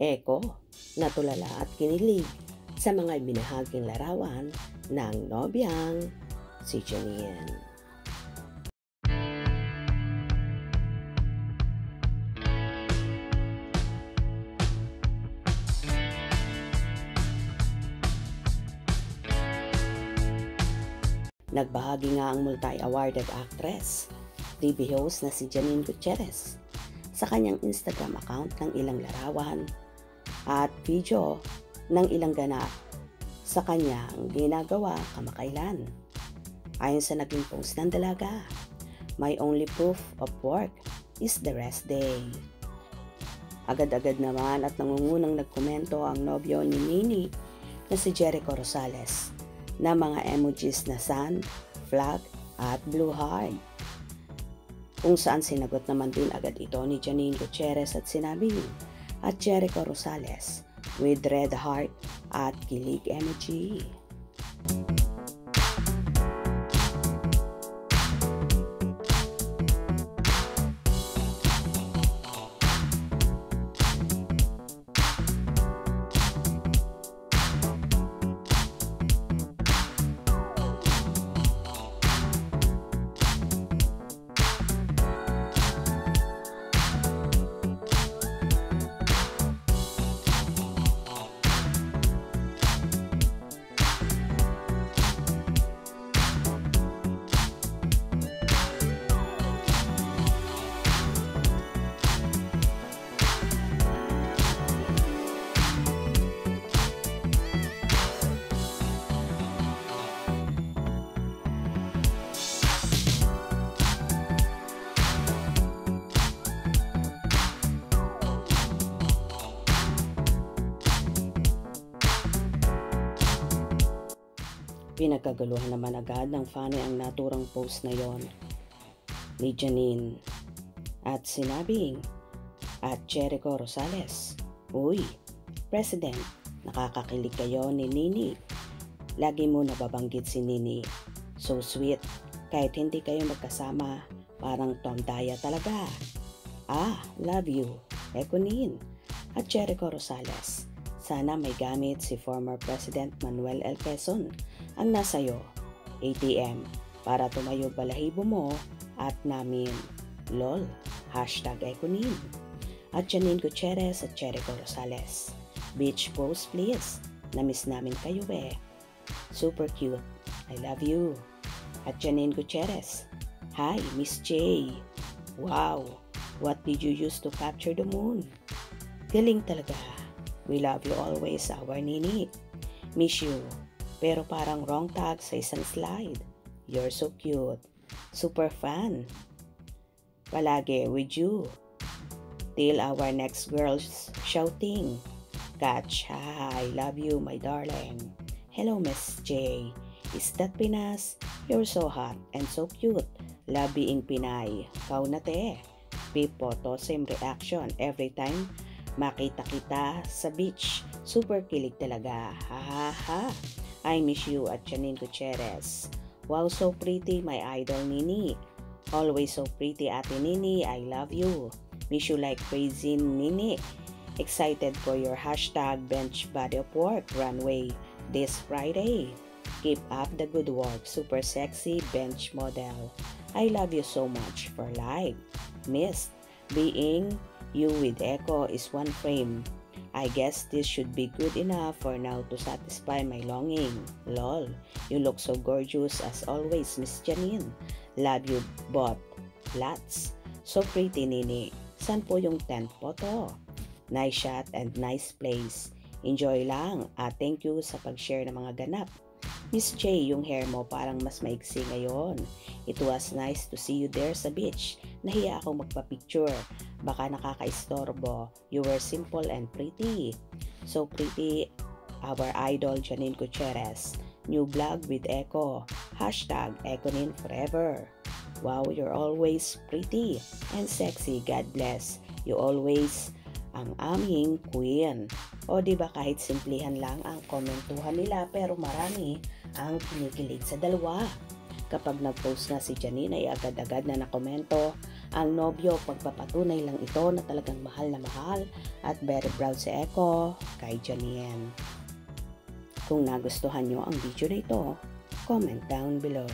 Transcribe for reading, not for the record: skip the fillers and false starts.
Eko, natulala at kinilig sa mga binahaging larawan ng nobyang si Janine. Nagbahagi nga ang multi-awarded actress, TV host na si Janine Gutierrez sa kanyang Instagram account ng ilang larawan at video ng ilang ganap sa kanyang ginagawa kamakailan. Ayon sa naging post ng dalaga, "My only proof of work is the rest day." Agad-agad naman at nangungunang nagkomento ang nobyo ni Nini na si Jericho Rosales na mga emojis na sun, flag at blue heart. Kung saan sinagot naman din agad ito ni Janine Gutierrez at sinabing, at Jericho Rosales with red heart at kilig emoji. Pinagkaguluhan naman agad ng fan ang naturang post na yon ni Janine at sinabing, at Jericho Rosales, "Uy, President, nakakakilig kayo ni Nini. Lagi mo nababanggit si Nini. So sweet, kahit hindi kayo magkasama, parang Tom Daya talaga. Love you, Ekonin." At Jericho Rosales, "Sana may gamit si former President Manuel L. Quezon ang nasayo, ATM, para tumayo balahibo mo at namin. LOL, #Ekonin." At Janine Gutierrez at Jericho Rosales, "Beach pose please. Namiss namin kayo eh. Super cute. I love you." At Janine Gutierrez, "Hi, Miss J. Wow, what did you use to capture the moon? Galing talaga. We love you always, our Nini. Miss you. Pero parang wrong tag sa isang slide. You're so cute. Super fan. Palagi with you. Till our next girls shouting. Catch, I love you, my darling. Hello, Miss J. Is that Pinas? You're so hot and so cute. Love being Pinay. Kau na te. Peep photo, same reaction every time makita kita sa beach. Super kilig talaga. Ha ha ha. I miss you at Janine Gutierrez. Wow, so pretty, my idol Nini. Always so pretty, Ate Nini. I love you. Miss you like crazy, Nini. Excited for your #bench body of work runway this Friday. Keep up the good work. Super sexy bench model. I love you so much for life. Missed. Being you with Echo is one frame. I guess this should be good enough for now to satisfy my longing. LOL, you look so gorgeous as always, Miss Janine. Love you both. Lots. So pretty, Nini. San po yung tent photo? Nice shot and nice place. Enjoy lang at thank you sa pag-share ng mga ganap. Miss J, yung hair mo parang mas maiksi ngayon. It was nice to see you there sa beach. Nahiya akong magpa-picture. Baka nakaka-istorbo. You were simple and pretty. So pretty, our idol Janine Gutierrez. New vlog with Echo. #Ekonin forever. Wow, you're always pretty and sexy. God bless. You always ang aming queen. O diba kahit simplihan lang ang komentuhan nila pero marami ang kinikilig sa dalawa. Kapag nag-post na si Janine ay agad-agad na nakomento ang nobyo, pagpapatunay lang ito na talagang mahal na mahal at very proud si Echo kay Janine. Kung nagustuhan nyo ang video na ito, comment down below.